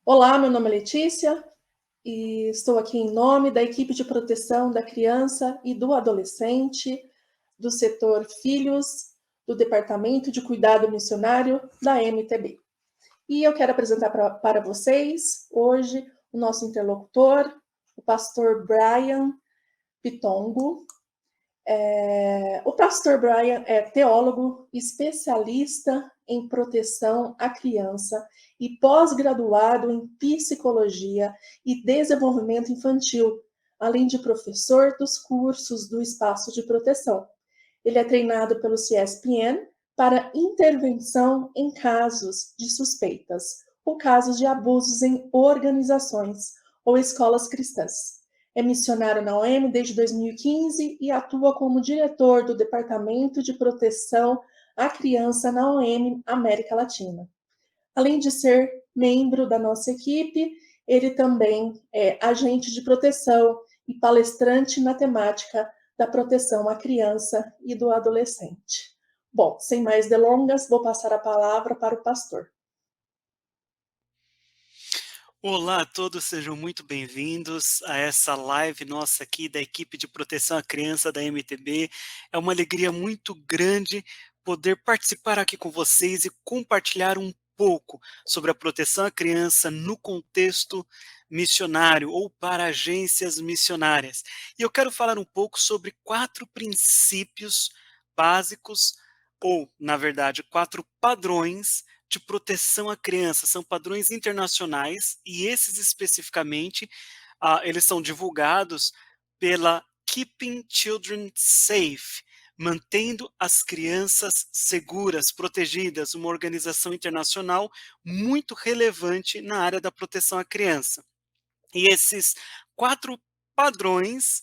Olá, meu nome é Letícia e estou aqui em nome da equipe de proteção da criança e do adolescente do setor Filhos do Departamento de Cuidado Missionário da MTB. E eu quero apresentar para vocês hoje o nosso interlocutor, o pastor Brian Pitongo. O pastor Brian é teólogo, especialista em proteção à criança e pós-graduado em psicologia e desenvolvimento infantil, além de professor dos cursos do Espaço de Proteção. Ele é treinado pelo CSPN para intervenção em casos de suspeitas ou casos de abusos em organizações ou escolas cristãs. É missionário na OM desde 2015 e atua como diretor do Departamento de Proteção à Criança na OM América Latina. Além de ser membro da nossa equipe, ele também é agente de proteção e palestrante na temática da proteção à criança e do adolescente. Bom, sem mais delongas, vou passar a palavra para o pastor. Olá a todos, sejam muito bem-vindos a essa live nossa aqui da equipe de proteção à criança da MTB. É uma alegria muito grande poder participar aqui com vocês e compartilhar um pouco sobre a proteção à criança no contexto missionário ou para agências missionárias. E eu quero falar um pouco sobre 4 princípios básicos, ou, na verdade, 4 padrões de proteção à criança, são padrões internacionais e esses especificamente, eles são divulgados pela Keeping Children Safe, mantendo as crianças seguras, protegidas, uma organização internacional muito relevante na área da proteção à criança. E esses 4 padrões,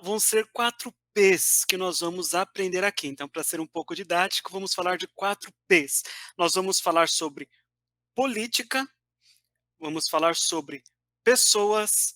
vão ser 4 P's que nós vamos aprender aqui. Então, para ser um pouco didático, vamos falar de 4 P's. Nós vamos falar sobre política, vamos falar sobre pessoas,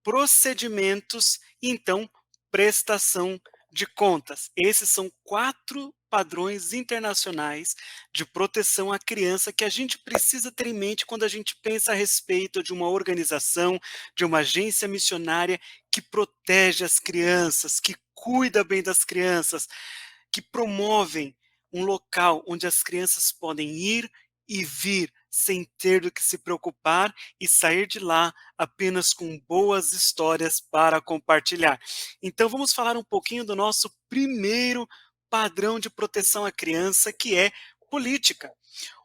procedimentos e, então, prestação de contas. Esses são 4 padrões internacionais de proteção à criança que a gente precisa ter em mente quando a gente pensa a respeito de uma organização, de uma agência missionária que protege as crianças, que cuida bem das crianças, que promovem um local onde as crianças podem ir e vir sem ter do que se preocupar e sair de lá apenas com boas histórias para compartilhar. Então vamos falar um pouquinho do nosso primeiro padrão de proteção à criança, que é política.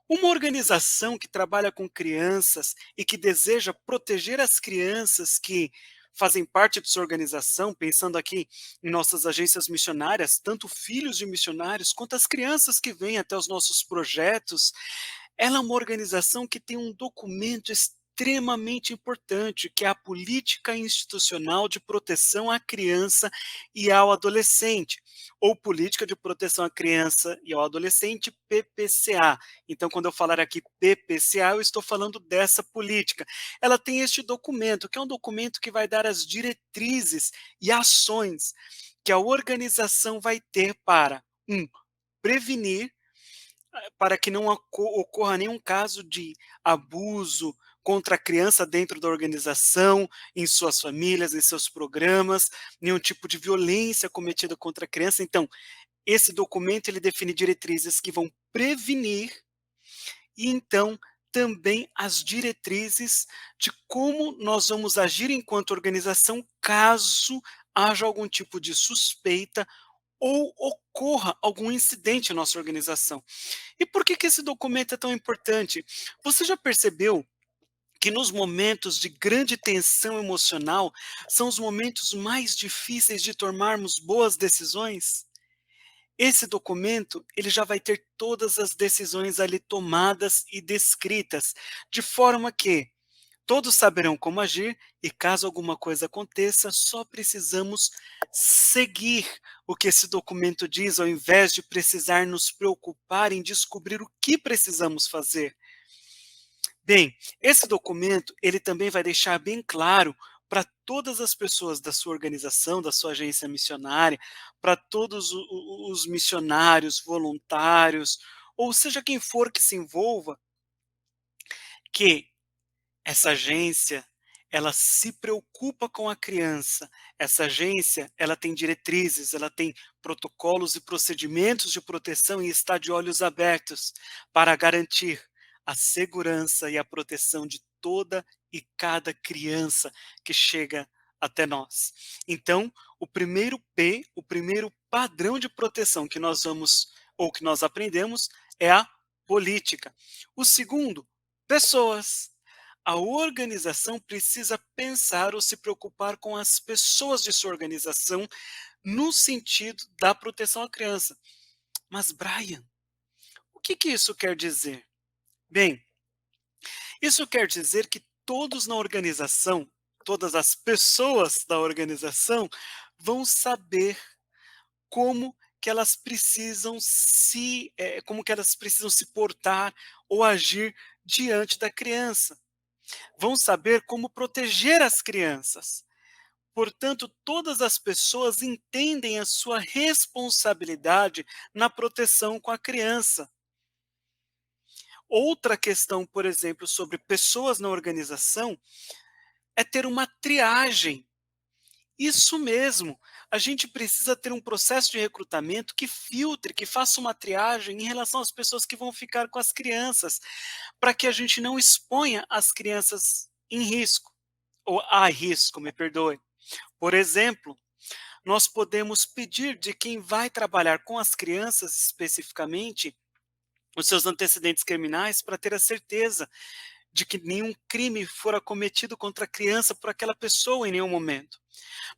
Uma organização que trabalha com crianças e que deseja proteger as crianças que fazem parte de sua organização, pensando aqui em nossas agências missionárias, tanto filhos de missionários quanto as crianças que vêm até os nossos projetos, ela é uma organização que tem um documento extremamente importante, que é a Política Institucional de Proteção à Criança e ao Adolescente, ou Política de Proteção à Criança e ao Adolescente, PPCA. Então, quando eu falar aqui PPCA, eu estou falando dessa política. Ela tem este documento, que é um documento que vai dar as diretrizes e ações que a organização vai ter para, prevenir, para que não ocorra nenhum caso de abuso contra a criança dentro da organização, em suas famílias, em seus programas, nenhum tipo de violência cometida contra a criança. Então, esse documento ele define diretrizes que vão prevenir e então também as diretrizes de como nós vamos agir enquanto organização caso haja algum tipo de suspeita ou ocorra algum incidente em nossa organização. E por que esse documento é tão importante? Você já percebeu que nos momentos de grande tensão emocional são os momentos mais difíceis de tomarmos boas decisões? Esse documento, ele já vai ter todas as decisões ali tomadas e descritas, de forma que todos saberão como agir e caso alguma coisa aconteça, só precisamos seguir o que esse documento diz, ao invés de precisar nos preocupar em descobrir o que precisamos fazer. Bem, esse documento, ele também vai deixar bem claro para todas as pessoas da sua organização, da sua agência missionária, para todos os missionários, voluntários, ou seja quem for que se envolva, que Essa agência, ela se preocupa com a criança. Essa agência, ela tem diretrizes, ela tem protocolos e procedimentos de proteção e está de olhos abertos para garantir a segurança e a proteção de toda e cada criança que chega até nós. Então, o primeiro P, o primeiro padrão de proteção que nós vamos ou que nós aprendemos é a política. O segundo, pessoas. A organização precisa pensar ou se preocupar com as pessoas de sua organização no sentido da proteção à criança. Mas, Brian, o que isso quer dizer? Bem, isso quer dizer que todos na organização, todas as pessoas da organização vão saber como que elas precisam como que elas precisam se portar ou agir diante da criança. Vão saber como proteger as crianças. Portanto, todas as pessoas entendem a sua responsabilidade na proteção com a criança. Outra questão, por exemplo, sobre pessoas na organização é ter uma triagem. Isso mesmo, a gente precisa ter um processo de recrutamento que filtre, que faça uma triagem em relação às pessoas que vão ficar com as crianças, para que a gente não exponha as crianças em risco, ou a risco, me perdoe. Por exemplo, nós podemos pedir de quem vai trabalhar com as crianças especificamente os seus antecedentes criminais para ter a certeza de que nenhum crime fora cometido contra a criança por aquela pessoa em nenhum momento.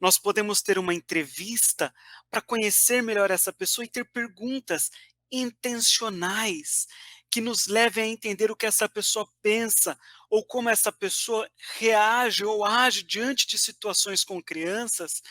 Nós podemos ter uma entrevista para conhecer melhor essa pessoa e ter perguntas intencionais que nos levem a entender o que essa pessoa pensa ou como essa pessoa reage ou age diante de situações com crianças.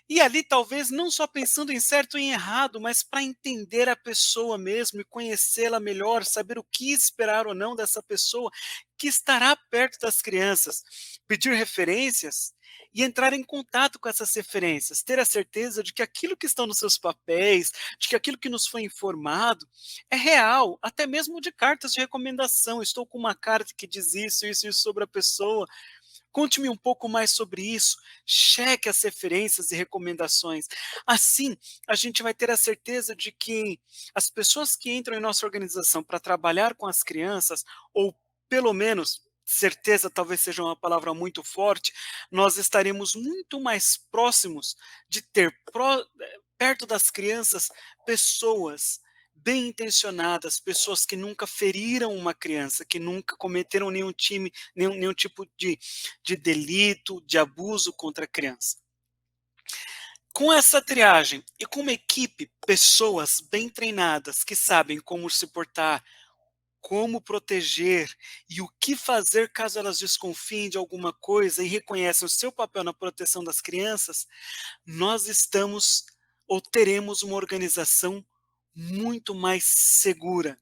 E ali talvez não só pensando em certo e em errado, mas para entender a pessoa mesmo e conhecê-la melhor, saber o que esperar ou não dessa pessoa que estará perto das crianças, pedir referências e entrar em contato com essas referências, ter a certeza de que aquilo que estão nos seus papéis, de que aquilo que nos foi informado é real, até mesmo de cartas de recomendação. Estou com uma carta que diz isso, isso, isso sobre a pessoa. Conte-me um pouco mais sobre isso, cheque as referências e recomendações. Assim, a gente vai ter a certeza de que as pessoas que entram em nossa organização para trabalhar com as crianças, ou pelo menos, certeza talvez seja uma palavra muito forte, nós estaremos muito mais próximos de ter perto das crianças pessoas bem intencionadas, pessoas que nunca feriram uma criança, que nunca cometeram nenhum tipo de delito, de abuso contra a criança. Com essa triagem e com uma equipe, pessoas bem treinadas que sabem como se portar, como proteger e o que fazer caso elas desconfiem de alguma coisa e reconhecem o seu papel na proteção das crianças, nós estamos ou teremos uma organização muito mais segura,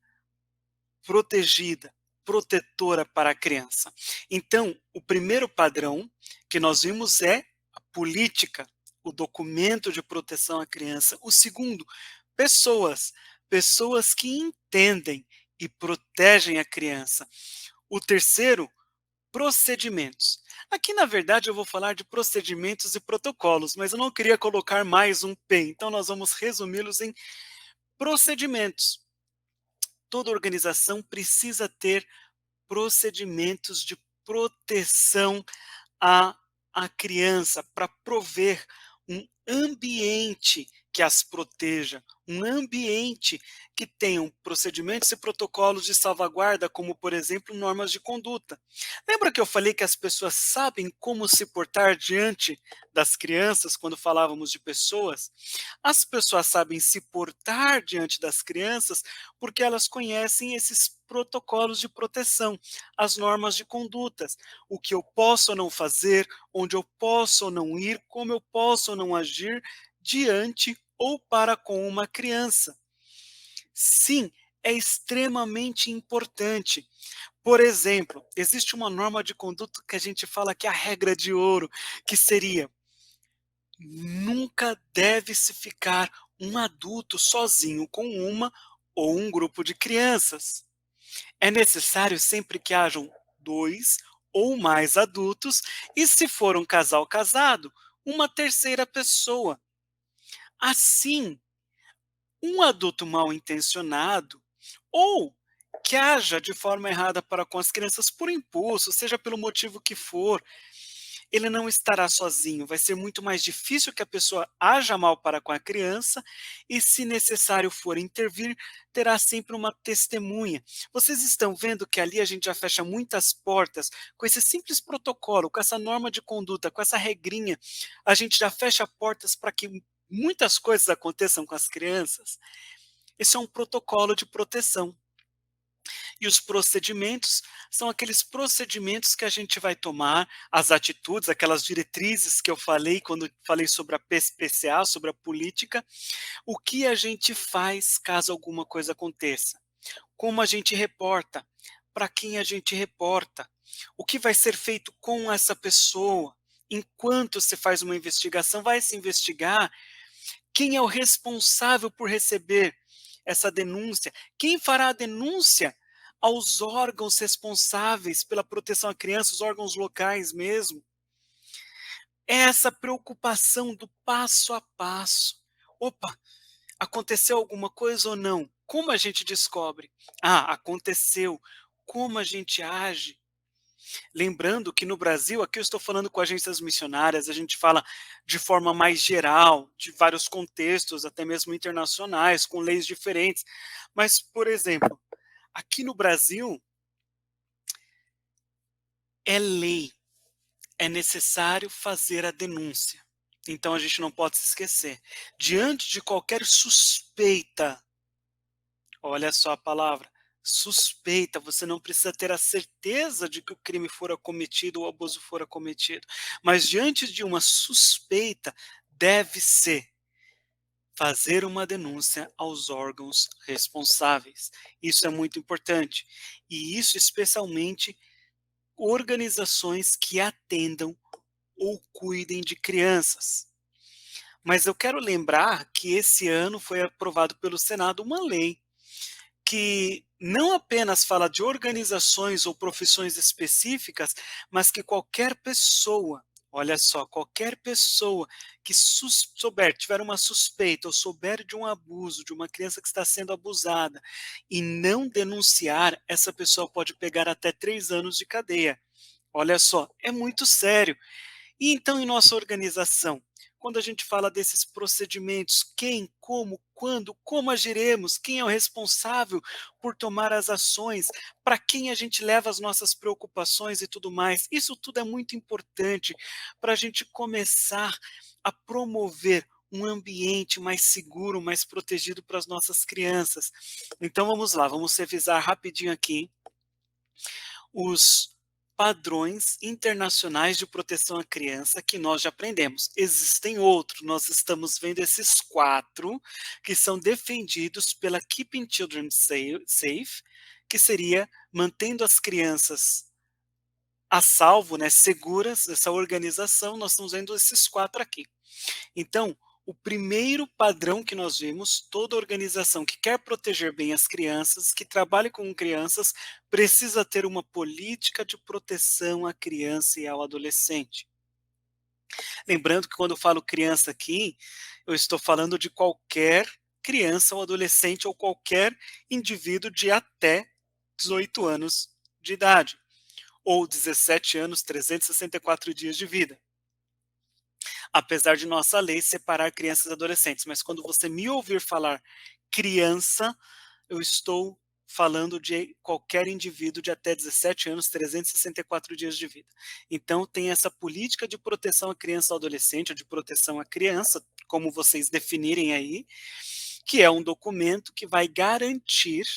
protegida, protetora para a criança. Então, o primeiro padrão que nós vimos é a política, o documento de proteção à criança. O segundo, pessoas, pessoas que entendem e protegem a criança. O terceiro, procedimentos. Aqui, na verdade, eu vou falar de procedimentos e protocolos, mas eu não queria colocar mais um P, então nós vamos resumi-los em procedimentos. Toda organização precisa ter procedimentos de proteção à, à criança, para prover um ambiente que as proteja, um ambiente que tenha procedimentos e protocolos de salvaguarda, como, por exemplo, normas de conduta. Lembra que eu falei que as pessoas sabem como se portar diante das crianças quando falávamos de pessoas? As pessoas sabem se portar diante das crianças porque elas conhecem esses protocolos de proteção, as normas de condutas, o que eu posso ou não fazer, onde eu posso ou não ir, como eu posso ou não agir diante ou para com uma criança. Sim, é extremamente importante. Por exemplo, existe uma norma de conduta que a gente fala que é a regra de ouro, que seria: nunca deve-se ficar um adulto sozinho com uma ou um grupo de crianças. É necessário sempre que hajam 2 ou mais adultos, e se for um casal casado, uma terceira pessoa. Assim, um adulto mal intencionado ou que haja de forma errada para com as crianças por impulso, seja pelo motivo que for, ele não estará sozinho. Vai ser muito mais difícil que a pessoa haja mal para com a criança e, se necessário for intervir, terá sempre uma testemunha. Vocês estão vendo que ali a gente já fecha muitas portas com esse simples protocolo, com essa norma de conduta, com essa regrinha. A gente já fecha portas para que muitas coisas aconteçam com as crianças. Esse é um protocolo de proteção. E os procedimentos são aqueles procedimentos que a gente vai tomar, as atitudes, aquelas diretrizes que eu falei quando falei sobre a PSPCA, sobre a política, o que a gente faz caso alguma coisa aconteça, como a gente reporta, para quem a gente reporta, o que vai ser feito com essa pessoa, enquanto se faz uma investigação, vai se investigar quem é o responsável por receber essa denúncia, quem fará a denúncia aos órgãos responsáveis pela proteção à criança, os órgãos locais mesmo. É essa preocupação do passo a passo. Opa, aconteceu alguma coisa ou não? Como a gente descobre? Ah, aconteceu. Como a gente age? Lembrando que no Brasil, aqui eu estou falando com agências missionárias, a gente fala de forma mais geral, de vários contextos, até mesmo internacionais, com leis diferentes. Mas, por exemplo, aqui no Brasil, é lei, é necessário fazer a denúncia. Então a gente não pode se esquecer. Diante de qualquer suspeita, olha só a palavra, suspeita, você não precisa ter a certeza de que o crime fora cometido ou o abuso fora cometido, mas diante de uma suspeita, deve-se fazer uma denúncia aos órgãos responsáveis. Isso é muito importante. E isso especialmente organizações que atendam ou cuidem de crianças. Mas eu quero lembrar que esse ano foi aprovado pelo Senado uma lei que não apenas fala de organizações ou profissões específicas, mas que qualquer pessoa, olha só, qualquer pessoa que souber, tiver uma suspeita ou souber de um abuso de uma criança que está sendo abusada e não denunciar, essa pessoa pode pegar até 3 anos de cadeia. Olha só, é muito sério. E então, em nossa organização, quando a gente fala desses procedimentos, quem, como, quando, como agiremos, quem é o responsável por tomar as ações, para quem a gente leva as nossas preocupações e tudo mais, isso tudo é muito importante para a gente começar a promover um ambiente mais seguro, mais protegido para as nossas crianças. Então vamos lá, vamos revisar rapidinho aqui os padrões internacionais de proteção à criança que nós já aprendemos. Existem outros, nós estamos vendo esses 4 que são defendidos pela Keeping Children Safe, que seria mantendo as crianças a salvo, né, seguras, essa organização, nós estamos vendo esses 4 aqui. Então, o primeiro padrão que nós vimos, toda organização que quer proteger bem as crianças, que trabalhe com crianças, precisa ter uma política de proteção à criança e ao adolescente. Lembrando que quando eu falo criança aqui, eu estou falando de qualquer criança ou adolescente ou qualquer indivíduo de até 18 anos de idade, ou 17 anos, 364 dias de vida. Apesar de nossa lei separar crianças e adolescentes, mas quando você me ouvir falar criança, eu estou falando de qualquer indivíduo de até 17 anos, 364 dias de vida. Então tem essa política de proteção à criança e ao adolescente, ou de proteção à criança, como vocês definirem aí, que é um documento que vai garantir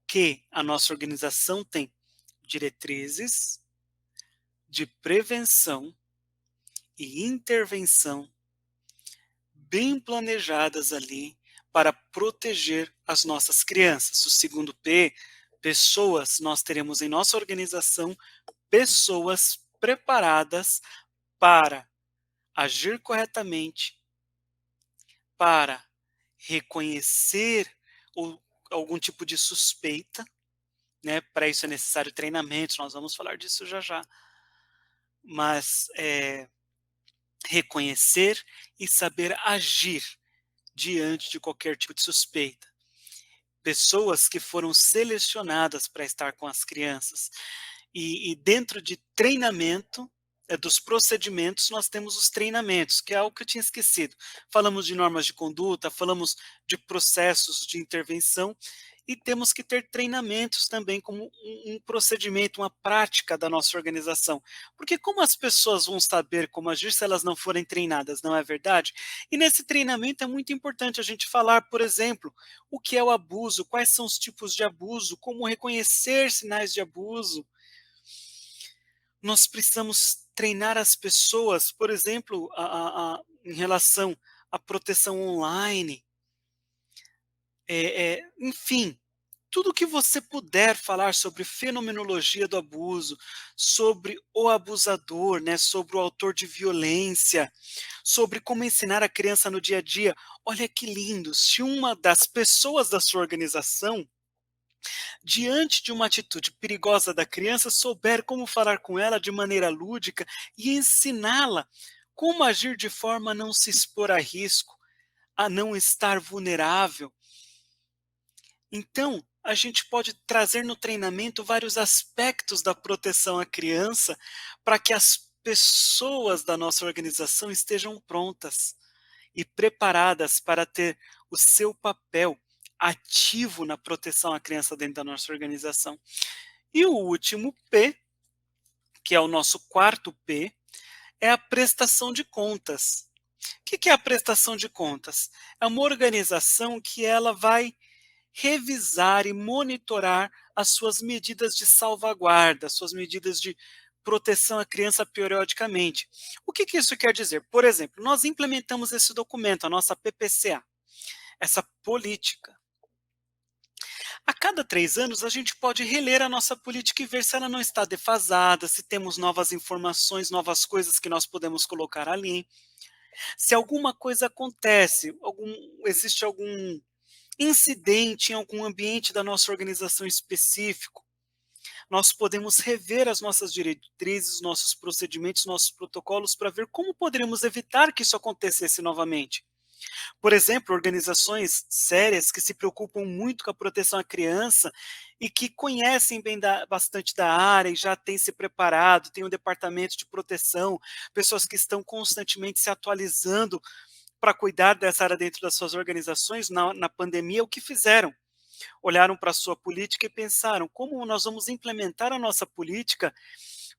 que a nossa organização tem diretrizes de prevenção e intervenção bem planejadas ali para proteger as nossas crianças. O segundo P, pessoas, nós teremos em nossa organização pessoas preparadas para agir corretamente, para reconhecer algum tipo de suspeita, né? Para isso é necessário treinamento, nós vamos falar disso já já. Mas reconhecer e saber agir diante de qualquer tipo de suspeita. Pessoas que foram selecionadas para estar com as crianças. E dentro de treinamento, dos procedimentos, nós temos os treinamentos, que é algo que eu tinha esquecido. Falamos de normas de conduta, falamos de processos de intervenção, e temos que ter treinamentos também como um procedimento, uma prática da nossa organização. Porque como as pessoas vão saber como agir se elas não forem treinadas, não é verdade? E nesse treinamento é muito importante a gente falar, por exemplo, o que é o abuso, quais são os tipos de abuso, como reconhecer sinais de abuso. Nós precisamos treinar as pessoas, por exemplo, em relação à proteção online, enfim, tudo que você puder falar sobre fenomenologia do abuso, sobre o abusador, né, sobre o autor de violência, sobre como ensinar a criança no dia a dia. Olha que lindo, se uma das pessoas da sua organização, diante de uma atitude perigosa da criança, souber como falar com ela de maneira lúdica e ensiná-la como agir de forma a não se expor a risco, a não estar vulnerável. Então, a gente pode trazer no treinamento vários aspectos da proteção à criança para que as pessoas da nossa organização estejam prontas e preparadas para ter o seu papel ativo na proteção à criança dentro da nossa organização. E o último P, que é o nosso quarto P, é a prestação de contas. O que é a prestação de contas? É uma organização que ela vai revisar e monitorar as suas medidas de salvaguarda, suas medidas de proteção à criança periodicamente. O que isso quer dizer? Por exemplo, nós implementamos esse documento, a nossa PPCA, essa política. A cada 3 anos, a gente pode reler a nossa política e ver se ela não está defasada, se temos novas informações, novas coisas que nós podemos colocar ali. Se alguma coisa acontece, existe algum incidente em algum ambiente da nossa organização específico, nós podemos rever as nossas diretrizes, nossos procedimentos, nossos protocolos para ver como poderemos evitar que isso acontecesse novamente. Por exemplo, organizações sérias que se preocupam muito com a proteção à criança e que conhecem bem bastante da área e já têm se preparado, têm um departamento de proteção, pessoas que estão constantemente se atualizando para cuidar dessa área dentro das suas organizações. Na pandemia, o que fizeram? Olharam para a sua política e pensaram como nós vamos implementar a nossa política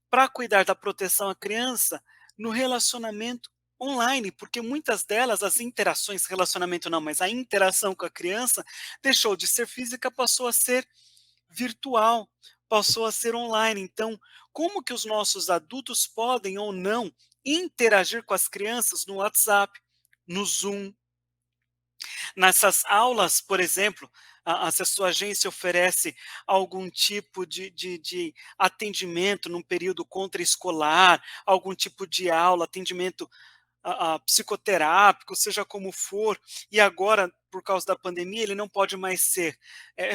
para cuidar da proteção à criança no relacionamento online, porque muitas delas, as interações, relacionamento não, mas a interação com a criança deixou de ser física, passou a ser virtual, passou a ser online. Então, como que os nossos adultos podem ou não interagir com as crianças no WhatsApp, no Zoom, nessas aulas, por exemplo, se a sua agência oferece algum tipo de atendimento num período contra-escolar, algum tipo de aula, atendimento psicoterápico, seja como for, e agora, por causa da pandemia, ele não pode mais ser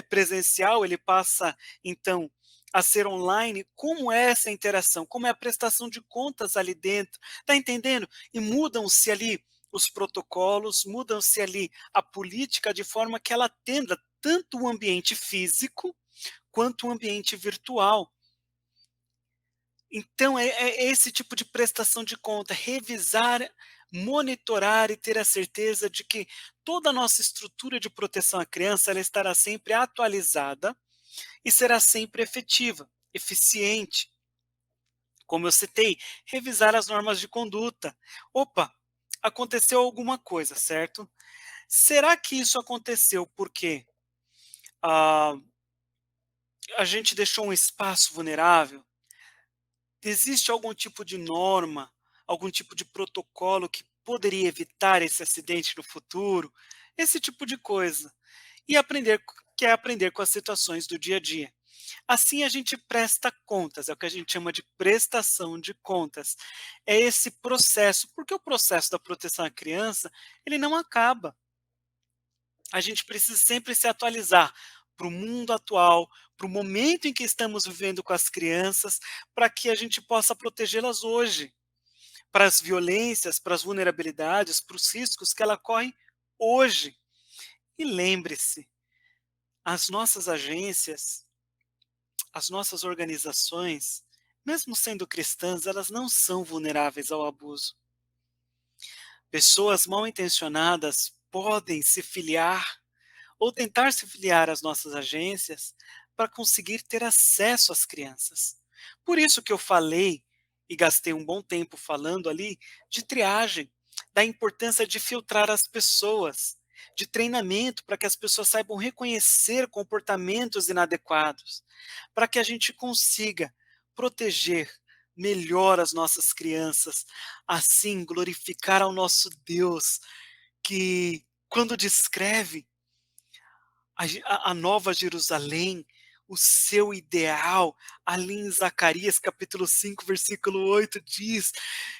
presencial, ele passa, então, a ser online. Como é essa interação? Como é a prestação de contas ali dentro? Está entendendo? E mudam-se ali os protocolos, mudam-se ali a política de forma que ela atenda tanto o ambiente físico quanto o ambiente virtual. Então, é esse tipo de prestação de conta, revisar, monitorar e ter a certeza de que toda a nossa estrutura de proteção à criança ela estará sempre atualizada e será sempre efetiva, eficiente. Como eu citei, revisar as normas de conduta. Opa, aconteceu alguma coisa, certo? Será que isso aconteceu porque ah, a gente deixou um espaço vulnerável? Existe algum tipo de norma, algum tipo de protocolo que poderia evitar esse acidente no futuro? Esse tipo de coisa. E aprender com as situações do dia a dia. Assim a gente presta contas, é o que a gente chama de prestação de contas. É esse processo, porque o processo da proteção à criança, ele não acaba. A gente precisa sempre se atualizar para o mundo atual, para o momento em que estamos vivendo com as crianças, para que a gente possa protegê-las hoje, para as violências, para as vulnerabilidades, para os riscos que ela corre hoje. E lembre-se, as nossas agências, as nossas organizações, mesmo sendo cristãs, elas não são vulneráveis ao abuso. Pessoas mal intencionadas podem se filiar ou tentar se filiar às nossas agências para conseguir ter acesso às crianças. Por isso que eu falei e gastei um bom tempo falando ali de triagem, da importância de filtrar as pessoas, de treinamento para que as pessoas saibam reconhecer comportamentos inadequados, para que a gente consiga proteger melhor as nossas crianças, assim glorificar ao nosso Deus, que quando descreve a Nova Jerusalém, o seu ideal, ali em Zacarias capítulo 5, versículo 8 diz: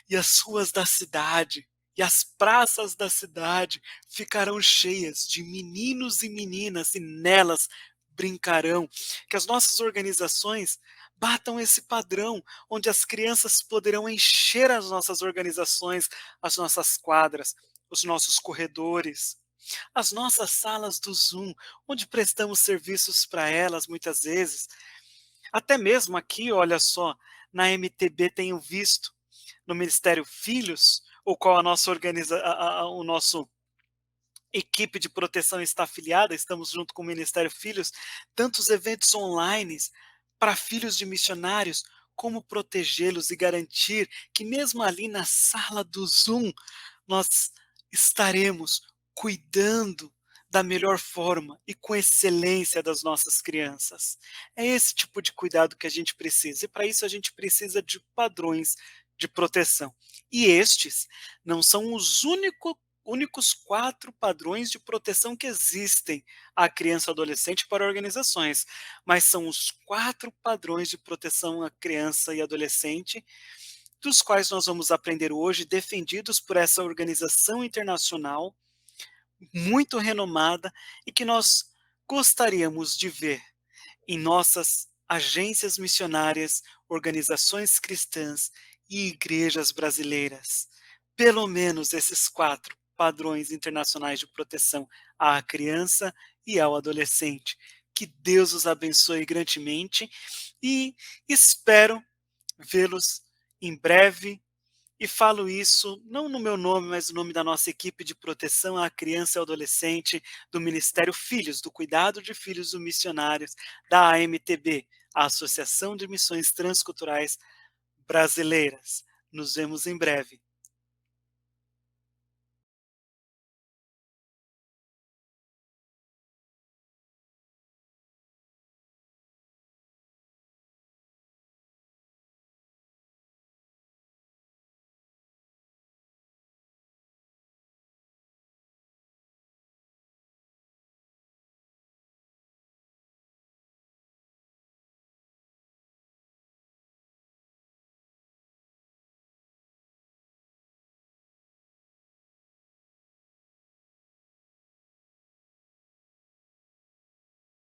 "E as ruas da cidade, e as praças da cidade ficarão cheias de meninos e meninas, e nelas brincarão". Que as nossas organizações batam esse padrão, onde as crianças poderão encher as nossas organizações, as nossas quadras, os nossos corredores, as nossas salas do Zoom, onde prestamos serviços para elas muitas vezes. Até mesmo aqui, olha só, na MTB tenho visto, no Ministério Filhos, o qual a nossa o nosso equipe de proteção está afiliada, estamos junto com o Ministério Filhos, tantos eventos online para filhos de missionários, como protegê-los e garantir que mesmo ali na sala do Zoom, nós estaremos cuidando da melhor forma e com excelência das nossas crianças. É esse tipo de cuidado que a gente precisa, e para isso a gente precisa de padrões de proteção. E estes não são os únicos 4 padrões de proteção que existem à criança e adolescente para organizações, mas são os 4 padrões de proteção à criança e adolescente, dos quais nós vamos aprender hoje, defendidos por essa organização internacional, muito renomada, e que nós gostaríamos de ver em nossas agências missionárias, organizações cristãs e igrejas brasileiras. Pelo menos esses 4 padrões internacionais de proteção à criança e ao adolescente. Que Deus os abençoe grandemente e espero vê-los em breve. E falo isso não no meu nome, mas no nome da nossa equipe de proteção à criança e ao adolescente do Ministério Filhos, do Cuidado de Filhos dos Missionários, da AMTB, a Associação de Missões Transculturais Brasileiras. Nos vemos em breve.